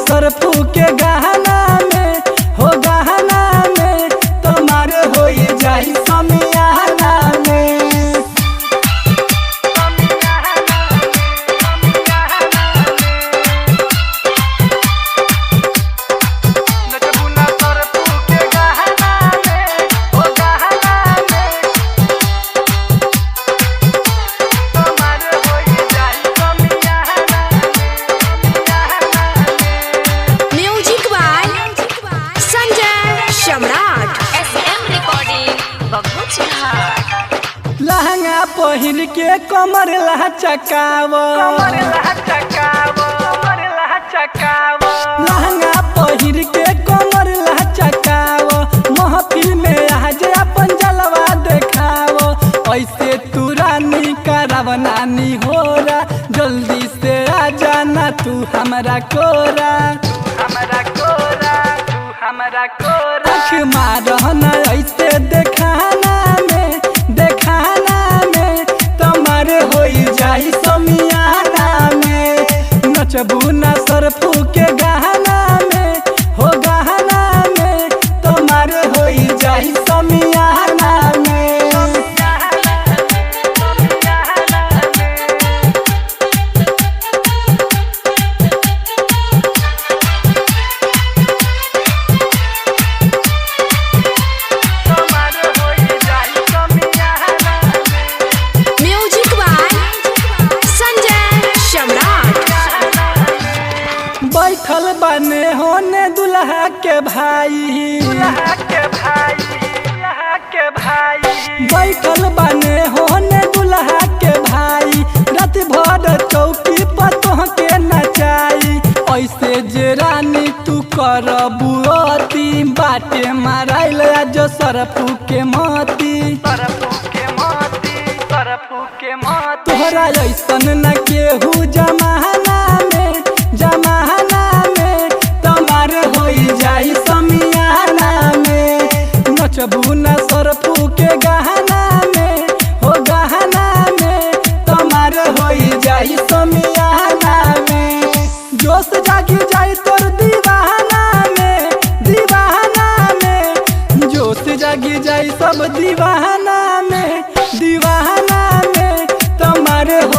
सरफू के गहना में हो गहना में तुम्हारे हो जाई समियाना में। लहंगा पहिर के कमर लहचकाव, लहंगा पहिर के कमर लहचकाव, महफिल में आज अपन जलवा देखाव। ऐसे तू रानी करब नानी होरा, जल्दी से आ जाना तू हमरा कोरा, हमरा कोरा, तू हमरा कोरा। आँख मारना ऐसे देखाना में, देखाना में तुम्हारे हो जाई समियाना में। नचबू ना सरफू के गहना में हो गहना में तुम्हारे हो जाई समियाना में। बैठल बने होने दुल्हा के भाई, दुल्हा के भाई, दुल्हा के भाई। बैठल बने होने दुल्हा के भाई, रात भर चौकी पर तोहके नचाई। ऐसे जे रानी तू करबू अति, बाटे माराइल जो सरफू के मोती, सरफू के मोती, सरफू के मोती। तोहरा ऐसन न केहू जमाना में, जमाना में तुम्हारे हो जाई समियाना में। नचबू ना सरफू के गहना में हो गहना में तुम्हारे हो जाई समियाना में। जोश जागी जाई तोर दीवाना में, दीवाना में। जोश जागी जाई सब दीवाना में, दीवाना में तुम्हारे हो